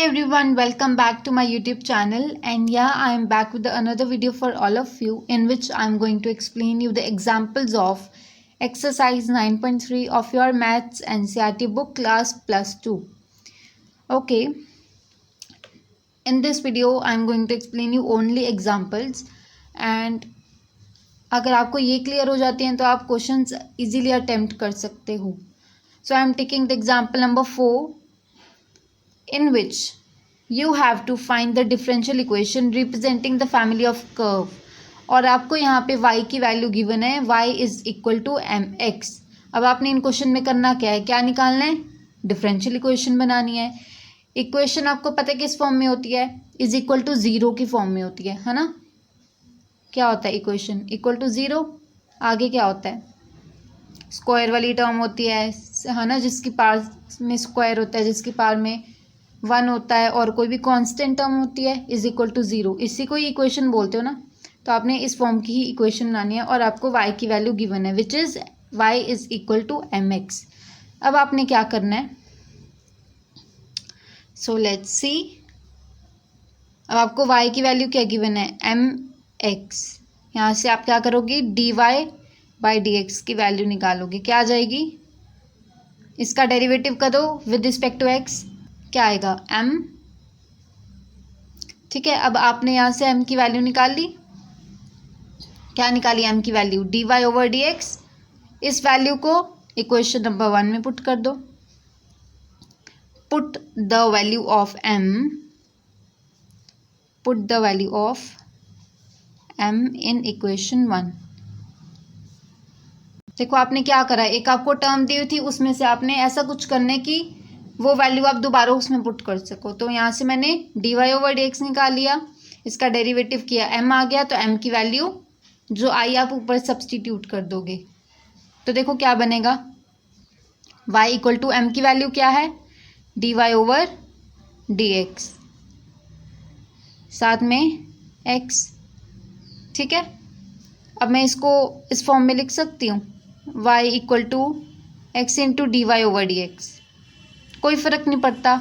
everyone, welcome back to my YouTube channel, and yeah, I am back with another video for all of you in which I am going to explain you the examples of exercise 9.3 of your maths NCERT book class plus 2. Okay, in this video I am going to explain you only examples, and अगर आपको ये clear हो जाती हैं तो आप questions easily attempt कर सकते हो. So I am taking the example number 4 in which you have to find the differential equation representing the family of curve. और आपको यहाँ पे y की वैल्यू गिवन है, y is equal to mx. अब आपने इन क्वेश्चन में करना क्या है, क्या निकालना है, डिफरेंशियल इक्वेशन बनानी है. इक्वेशन आपको पता है किस फॉर्म में होती है, इज इक्वल टू ज़ीरो की फॉर्म में होती है ना. क्या होता है इक्वेशन, इक्वल टू ज़ीरो. आगे क्या होता है, स्क्वायर वाली टर्म होती है ना, जिसकी पार में स्क्वायर होता है, जिसकी पार में 1 होता है, और कोई भी कांस्टेंट टर्म होती है इज इक्वल टू ज़ीरो. इसी को ही इक्वेशन बोलते हो ना. तो आपने इस फॉर्म की ही इक्वेशन बनानी है और आपको y की वैल्यू गिवन है which is y is equal to mx. अब आपने क्या करना है, सो लेट्स सी. अब आपको y की वैल्यू क्या गिवन है, mx. यहाँ से आप क्या करोगे, dy बाई dx की वैल्यू निकालोगे. क्या आ जाएगी, इसका डेरिवेटिव कर दो विद रिस्पेक्ट टू x. क्या आएगा, m. ठीक है, अब आपने यहाँ से m की वैल्यू निकाल ली. क्या निकाली, m की वैल्यू, dy ओवर dx. इस वैल्यू को इक्वेशन नंबर 1 में पुट कर दो. Put the value of m, put the value of m in equation 1. देखो आपने क्या करा, एक आपको टर्म दी हुई थी, उसमें से आपने ऐसा कुछ करने की वो वैल्यू आप दोबारा उसमें पुट कर सको. तो यहाँ से मैंने dy ओवर dx निकाल लिया, इसका डेरिवेटिव किया, m आ गया. तो m की वैल्यू जो आई आप ऊपर सब्सटीट्यूट कर दोगे. तो देखो क्या बनेगा, y इक्वल टू m की वैल्यू क्या है, dy ओवर dx साथ में x. ठीक है, अब मैं इसको इस फॉर्म में लिख सकती हूँ, y equal to x into d y over d x. कोई फ़र्क नहीं पड़ता.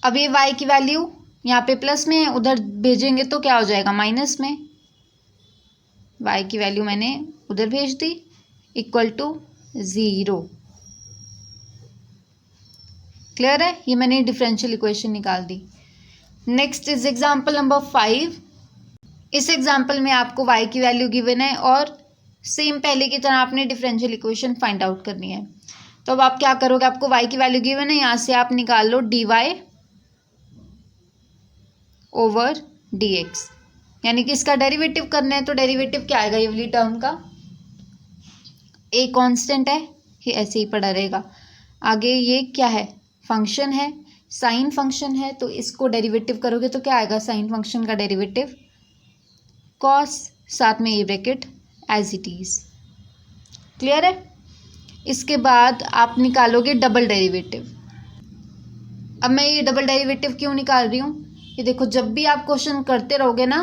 अब ये y की वैल्यू यहाँ पे प्लस में है, उधर भेजेंगे तो क्या हो जाएगा, माइनस में. y की वैल्यू मैंने उधर भेज दी, इक्वल टू ज़ीरो. क्लियर है, ये मैंने डिफरेंशियल इक्वेशन निकाल दी. Next is example number 5. इस एग्जाम्पल में आपको y की वैल्यू गिवन है और सेम पहले की तरह आपने डिफरेंशियल इक्वेशन फाइंड आउट करनी है. तो अब आप क्या करोगे, आपको y की वैल्यू गिवन है, यहाँ से आप निकाल लो dy ओवर dx. यानी कि इसका डेरिवेटिव करना है. तो डेरिवेटिव क्या आएगा, ये वाली टर्म का, a कांस्टेंट है, ये ऐसे ही पड़ा रहेगा. आगे ये क्या है, फंक्शन है, साइन फंक्शन है. तो इसको डेरिवेटिव करोगे तो क्या आएगा, साइन फंक्शन का डेरिवेटिव कॉस, साथ में ये bracket as it is. Clear है. इसके बाद आप निकालोगे डबल डेरिवेटिव. अब मैं ये डबल डेरिवेटिव क्यों निकाल रही हूँ, ये देखो जब भी आप क्वेश्चन करते रहोगे ना,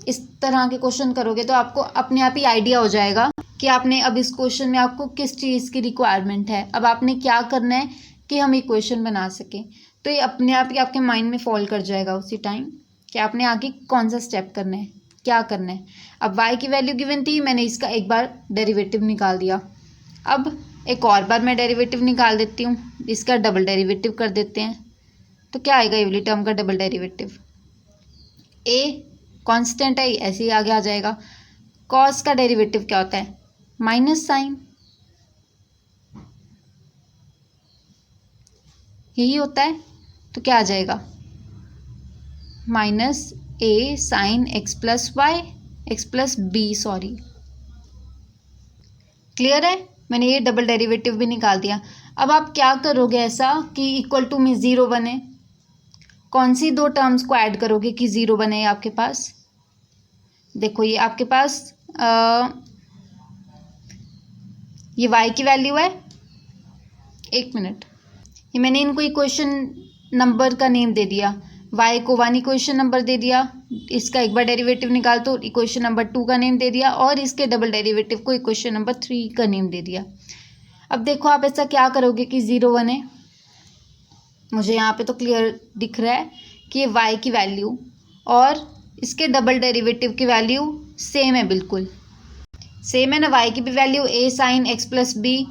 इस तरह के क्वेश्चन करोगे तो आपको अपने आप ही आइडिया हो जाएगा कि आपने अब इस क्वेश्चन में आपको किस चीज़ की रिक्वायरमेंट है, अब आपने क्या करना है कि हम इक्वेशन बना सकें. तो ये अपने आप ही आपके माइंड में फॉल कर जाएगा उसी टाइम कि आपने आगे कौन सा स्टेप करना है, क्या करना है. अब y की वैल्यू गिवन थी, मैंने इसका एक बार डेरिवेटिव निकाल दिया. अब एक और बार मैं डेरिवेटिव निकाल देती हूँ, इसका डबल डेरिवेटिव कर देते हैं. तो क्या आएगा, ये वाली टर्म का डबल डेरिवेटिव, a कांस्टेंट है, ऐसे ही आगे आ जाएगा. कॉस का डेरिवेटिव क्या होता है, माइनस साइन, यही होता है. तो क्या आ जाएगा, minus a sine x plus y, x plus b, sorry. Clear है, मैंने ये डबल डेरिवेटिव भी निकाल दिया. अब आप क्या करोगे ऐसा कि इक्वल टू में ज़ीरो बने, कौन सी दो टर्म्स को ऐड करोगे कि ज़ीरो बने आपके पास. देखो ये आपके पास ये y की वैल्यू है, एक मिनट, ये मैंने इनको इक्वेशन नंबर का नेम दे दिया, y को 1 इक्वेशन नंबर दे दिया, इसका एक बार डेरिवेटिव निकाल तो इक्वेशन नंबर 2 का नेम दे दिया, और इसके डबल डेरिवेटिव को इक्वेशन नंबर 3 का नेम दे दिया. अब देखो आप ऐसा क्या करोगे कि ज़ीरो बने, मुझे यहाँ पे तो क्लियर दिख रहा है कि ये y की वैल्यू और इसके डबल डेरिवेटिव की वैल्यू सेम है, बिल्कुल सेम है ना। y की भी वैल्यू a sine x plus b,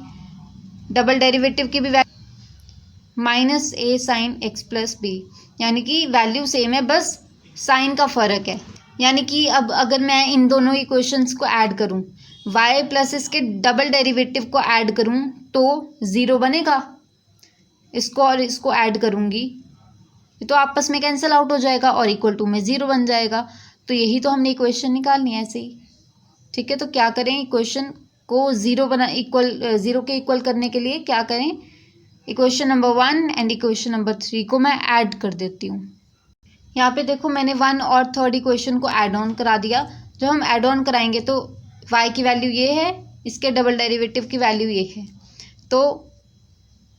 double derivative की भी वैल्यू minus a sine x plus b, यानी कि वैल्यू सेम है, बस साइन का फ़र्क है। यानी कि अब अगर मैं इन दोनों इक्वेशंस को ऐड करूं, y प्लस इसके डबल डेरिवेटिव को ऐड करूं तो 0 बनेगा। इसको और इसको ऐड करूंगी तो आपस में कैंसिल आउट हो जाएगा और इक्वल टू में 0 बन जाएगा। तो यही तो हमने इक्वेशन निकालनी है ऐसे ही, ठीक है। तो क्या करें, इक्वेशन को 0 के इक्वल करने के लिए क्या करें, equation number 1 and equation number 3 को मैं ऐड कर देती हूँ। यहाँ पे देखो मैंने 1 और 3rd इक्वेशन को ऐड ऑन करा दिया। जब हम ऐड ऑन कराएंगे तो y की वैल्यू ये है, इसके डबल डेरिवेटिव की वैल्यू ये है, तो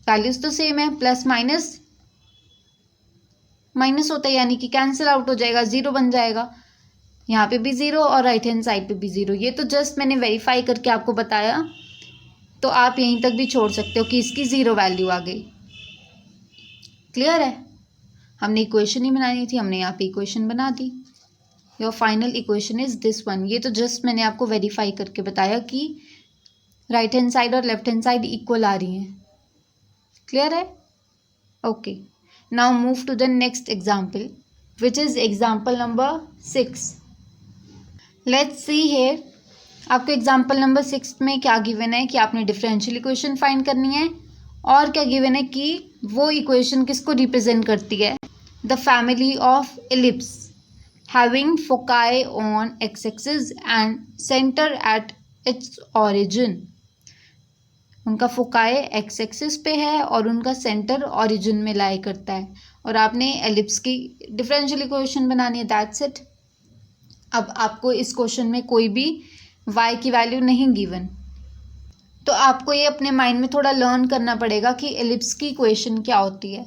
वैल्यूज तो सेम है, प्लस माइनस माइनस होता है, यानी कि कैंसिल आउट हो जाएगा, 0 बन जाएगा। यहाँ पे भी 0 और राइट हैंड साइड पे भी 0। ये तो जस्ट मैंने वेरीफाई करके आपको बताया, तो आप यहीं तक भी छोड़ सकते हो कि इसकी 0 वैल्यू आ गई। क्लियर है, हमने इक्वेशन ही बनानी थी, हमने यहाँ पे इक्वेशन बना दी। Your final equation is this one. ये तो जस्ट मैंने आपको वेरीफाई करके बताया कि राइट हैंड साइड और लेफ्ट हैंड साइड इक्वल आ रही हैं। क्लियर है, okay. Now move to the next example which is example number 6। Let's see here, आपको एग्जाम्पल नंबर 6 में क्या गिवन है कि आपने डिफरेंशियल इक्वेशन फाइंड करनी है, और क्या गिवन है कि वो इक्वेशन किसको रिप्रेजेंट करती है, the family of ellipse having foci on x axis and centre at its origin. उनका फोकाई एक्स एक्सिस पे है और उनका सेंटर ओरिजिन में लाई करता है, और आपने एलिप्स की डिफरेंशियल इक्वेशन बनानी है, दैट्स इट। अब आपको इस क्वेश्चन में कोई भी y की वैल्यू नहीं गिवन, तो आपको ये अपने माइंड में थोड़ा लर्न करना पड़ेगा कि एलिप्स की इक्वेशन क्या होती है।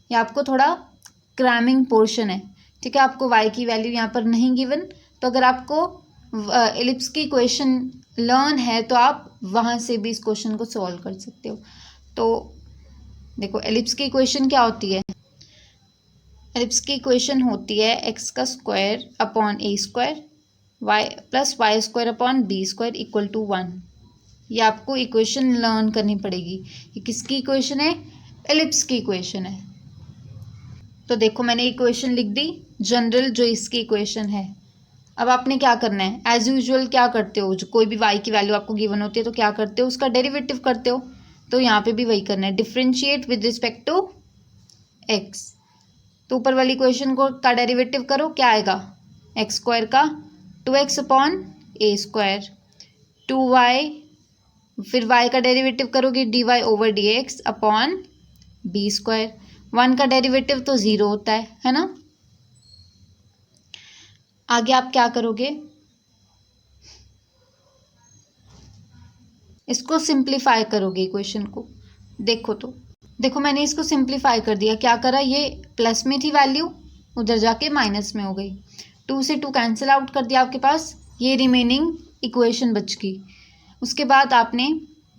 ये आपको थोड़ा क्रैमिंग पोर्शन है, ठीक है। आपको y की वैल्यू यहाँ पर नहीं गिवन, तो अगर आपको एलिप्स की इक्वेशन लर्न है तो आप वहाँ से भी इस क्वेश्चन को सॉल्व कर सकते हो। तो देखो एलिप्स की इक्वेशन क्या होती है, एलिप्स की इक्वेशन होती है एक्स का square upon a square y plus y square upon b square equal to 1। ये आपको इक्वेशन लर्न करनी पड़ेगी। ये किसकी इक्वेशन है, एलिप्स की इक्वेशन है। तो देखो मैंने इक्वेशन लिख दी जनरल, जो इसकी इक्वेशन है। अब आपने क्या करना है, एज यूजुअल क्या करते हो, जो कोई भी y की वैल्यू आपको गिवन होती है तो क्या करते हो, उसका डेरिवेटिव करते हो। तो यहाँ पे भी वही करना है, differentiate with respect to x। तो ऊपर वाली इक्वेशन को का डेरिवेटिव करो, क्या आएगा, एक्स स्क्वायर का 2x upon a square 2y, फिर y का डेरिवेटिव करोगे dy over dx upon b square. 1 का डेरिवेटिव तो 0 होता है ना। आगे आप क्या करोगे, इसको सिंप्लीफाई करोगे इक्वेशन को। देखो मैंने इसको सिंप्लीफाई कर दिया, क्या करा, ये प्लस में थी वैल्यू, उधर जाके माइनस में हो गई, 2 से 2 कैंसिल आउट कर दिया, आपके पास ये रिमेनिंग इक्वेशन बच गई। उसके बाद आपने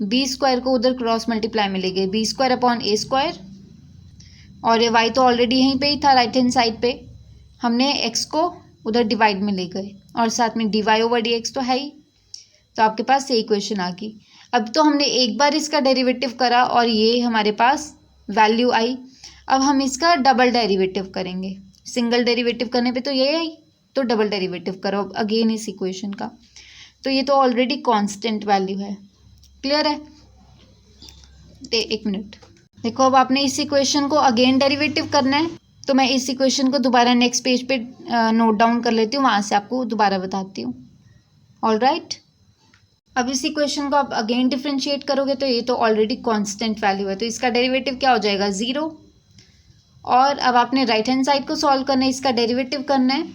बी स्क्वायर को उधर क्रॉस मल्टीप्लाई में ले गए, B square upon a square, और ये वाई तो ऑलरेडी यहीं पे ही था राइट हैंड साइड पे, हमने एक्स को उधर डिवाइड में ले गए, और साथ में d y over d x तो है ही। तो आपके पास ये इक्वेशन आ गई। अब तो हमने एक बार इसका डेरिवेटिव करा और ये हमारे पास वैल्यू आई। अब हम इसका डबल डेरिवेटिव करेंगे, सिंगल डेरिवेटिव करने पे तो ये आई, तो डबल डेरिवेटिव करो अगेन इस इक्वेशन का। तो ये तो ऑलरेडी कांस्टेंट वैल्यू है, क्लियर है। एक मिनट, देखो अब आपने इस इक्वेशन को अगेन डेरिवेटिव करना है, तो मैं इस इक्वेशन को दोबारा नेक्स्ट पेज पे नोट डाउन कर लेती हूँ, वहाँ से आपको दोबारा बताती हूँ। ऑल राइट, अब इस इक्वेशन को आप अगेन डिफ्रेंशिएट करोगे तो ये तो ऑलरेडी कांस्टेंट वैल्यू है, तो इसका डेरिवेटिव क्या हो जाएगा, 0। और अब आपने राइट हैंड साइड को सॉल्व करना है, इसका डेरिवेटिव करना है,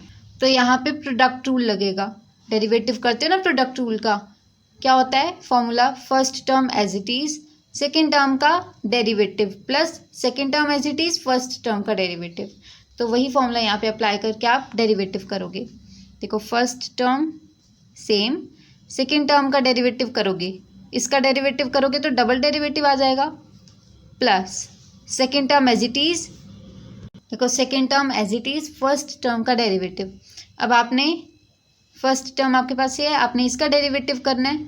तो यहाँ पे प्रोडक्ट रूल लगेगा। डेरिवेटिव करते हो ना प्रोडक्ट रूल का, क्या होता है formula, first term as it is, second term का derivative plus second term as it is first term का डेरिवेटिव। तो वही फॉर्मूला यहाँ पे अप्लाई करके आप डेरिवेटिव करोगे। देखो first term same, second term का डेरिवेटिव करोगे, इसका डेरिवेटिव करोगे तो डबल डेरिवेटिव आ जाएगा, plus second term as it is, देखो second term as it is, first term का डेरिवेटिव। अब आपने फर्स्ट टर्म आपके पास ये है, आपने इसका डेरिवेटिव करना है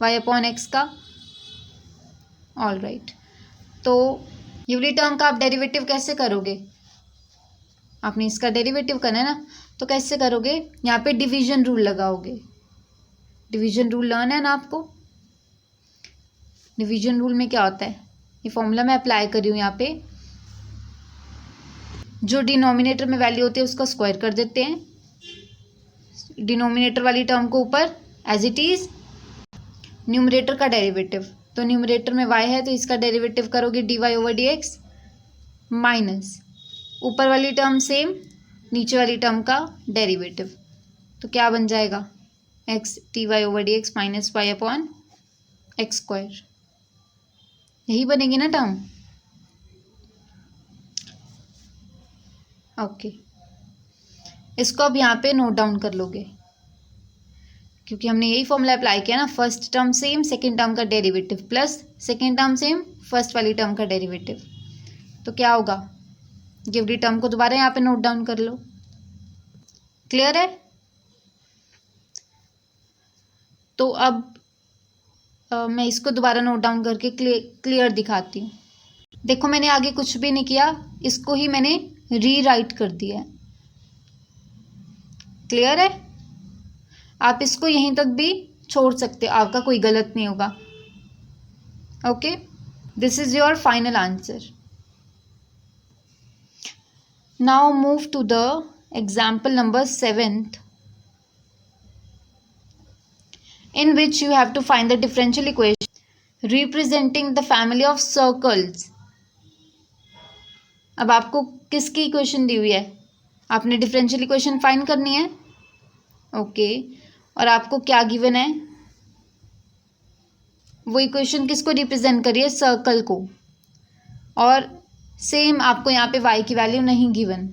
y अपॉन एक्स का। ऑल राइट, तो ये वाली टर्म का आप डेरिवेटिव कैसे करोगे, आपने इसका डेरिवेटिव करना है ना, तो कैसे करोगे, यहाँ पे डिवीजन रूल लगाओगे। डिवीजन रूल लर्न है ना आपको। डिवीजन रूल में क्या होता है, ये फॉर्मूला मैं अप्लाई कर रही हूँ यहाँ पे। जो डिनोमिनेटर में वैल्यू होती है उसका स्क्वायर कर देते हैं, डिनोमिनेटर वाली टर्म को ऊपर एज इट इज, न्यूमरेटर का डेरिवेटिव, तो न्यूमरेटर में y है तो इसका डेरिवेटिव करोगे dy ओवर dx, माइनस ऊपर वाली टर्म सेम, नीचे वाली टर्म का डेरिवेटिव, तो क्या बन जाएगा x dy over dx minus y upon x square, यही बनेगी ना टर्म। ओके, इसको अब यहाँ पे नोट डाउन कर लोगे, क्योंकि हमने यही फॉर्मूला अप्लाई किया ना, first term same second term का derivative plus second term same first वाली टर्म का डेरिवेटिव, तो क्या होगा, ये वाली टर्म को दोबारा यहाँ पे नोट डाउन कर लो। क्लियर है। तो अब मैं इसको दोबारा नोट डाउन करके क्लियर दिखाती हूँ। देखो मैंने आगे कुछ भी नहीं किया, इसको ही मैंने रीराइट कर दिया है। क्लियर है। आप इसको यहीं तक भी छोड़ सकते हो, आपका कोई गलत नहीं होगा। Okay, this is your final answer. Now move to the example number 7th, in which you have to find the differential equation representing the family of circles। अब आपको किसकी इक्वेशन दी हुई है, आपने डिफरेंशियल इक्वेशन फाइंड करनी है। Okay, और आपको क्या गिवन है, वो इक्वेशन किसको रिप्रेजेंट करिए, सर्कल को, और सेम आपको यहाँ पे y की वैल्यू नहीं गिवन,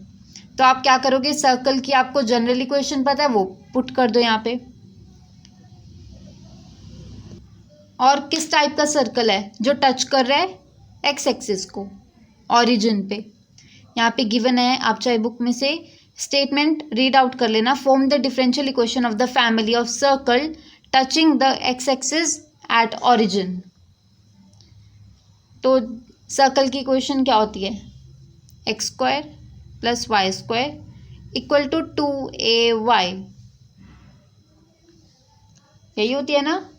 तो आप क्या करोगे, सर्कल की आपको जनरल इक्वेशन पता है वो पुट कर दो यहाँ पे। और किस टाइप का सर्कल है, जो टच कर रहा है एक्स एक्सिस को, ऑरिजिन पे। यहाँ पे गिवन है, आप चाहे बुक में से स्टेटमेंट रीड आउट कर लेना। Form the differential equation of the family of circle touching the x axis at origin. तो सर्कल की इक्वेशन क्या होती है, x square plus y square equal to 2ay, यही होती है ना।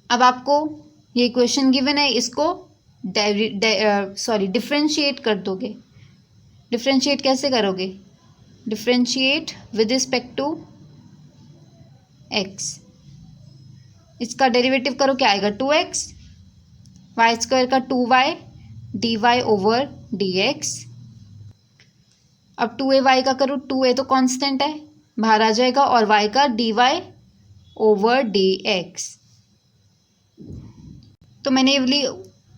अब आपको ये इक्वेशन गिवन है, इसको डिफरेंशिएट कर दोगे। डिफरेंशिएट कैसे करोगे, differentiate with respect to x, इसका डेरिवेटिव करो, क्या आएगा 2x, वाई स्क्वायर का 2y dy ओवर dx। अब 2ay का करो, 2a तो कांस्टेंट है बाहर आ जाएगा, और y का dy ओवर dx। तो मैंने ये वाली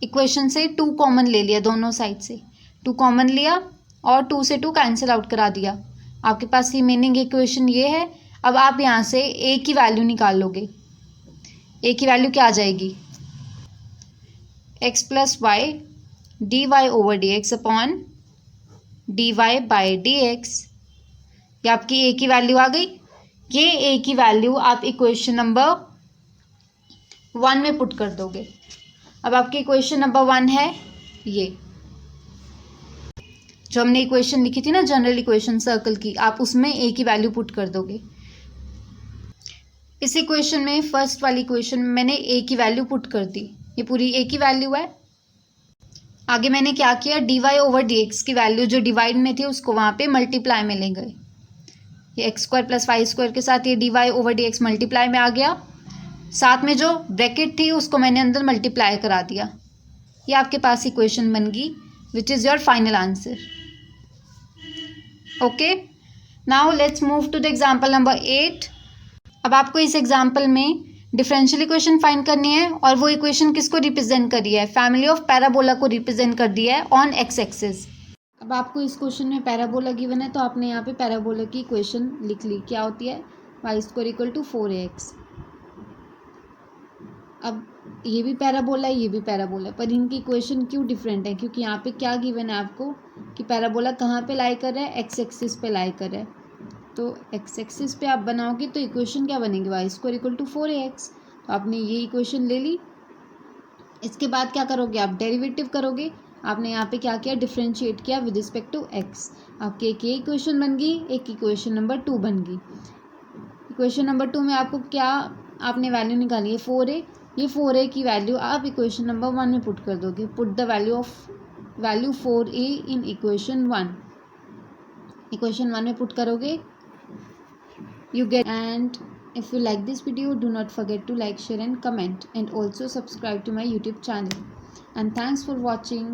इक्वेशन से 2 कॉमन ले लिया, दोनों साइड से 2 कॉमन लिया और 2 से 2 कैंसिल आउट करा दिया। आपके पास रिमेनिंग इक्वेशन ये है। अब आप यहाँ से a की वैल्यू निकाल लोगे। a की वैल्यू क्या आ जाएगी, x plus y d y over d x upon d y by d x. ये आपकी a की वैल्यू आ गई। ये a की वैल्यू आप इक्वेशन नंबर 1 में पुट कर दोगे। अब आपकी इक्वेशन नंबर 1 है ये, जो हमने इक्वेशन लिखी थी ना जनरल इक्वेशन सर्कल की, आप उसमें a की वैल्यू पुट कर दोगे। इस इक्वेशन में फर्स्ट वाली इक्वेशन में मैंने a की वैल्यू पुट कर दी, ये पूरी a की वैल्यू है। आगे मैंने क्या किया, d y over d x की वैल्यू जो डिवाइड में थी उसको वहाँ पे मल्टीप्लाई में ले गए। ये x square plus y square के साथ ये d y over d x multiply में आ गया, साथ में जो ब्रैकेट थी उसको मैंने अंदर मल्टीप्लाई करा दिया। ये आपके पास इक्वेशन बन गई, which is your final answer. Okay, now let's move to the example number 8। अब आपको इस एग्जाम्पल में डिफरेंशियल इक्वेशन फाइंड करनी है, और वो इक्वेशन किसको रिप्रेजेंट करी है, फैमिली ऑफ पैराबोला को रिप्रेजेंट कर दिया है ऑन एक्स एक्सिस। अब आपको इस क्वेश्चन में पैराबोला गिवन है, तो आपने यहाँ पे पैराबोला की इक्वेशन लिख ली, क्या होती है, Y square equal to 4ax। अब ये भी पैराबोला है, ये भी पैराबोला है, पर इनकी इक्वेशन क्यों डिफरेंट है? क्योंकि यहाँ पे क्या गिवन है आपको कि पैराबोला कहाँ पे लाई कर रहा है, एक्स एक्सिस पे लाई कर रहा है। तो एक्स एक्सिस पे आप बनाओगे तो इक्वेशन क्या बनेगी, Y square equal to 4ax। तो आपने ये इक्वेशन ले ली। इसके बाद क्या करोगे, आप डेरिवेटिव करोगे। आपने यहाँ पे क्या किया, डिफ्रेंशिएट किया विद रिस्पेक्ट टू एक्स। आपकी एक ये इक्वेशन बन गई, एक इक्वेशन नंबर 2 बन गई। इक्वेशन नंबर 2 में आपको क्या आपने वैल्यू निकाली है, 4a। ये 4a की वैल्यू आप इक्वेशन नंबर 1 में पुट कर दोगे। Put the value 4a in equation 1। Equation 1 में पुट करोगे, you get. And if you like this video, do not forget to like, share and comment, and also subscribe to my YouTube channel. And thanks for watching.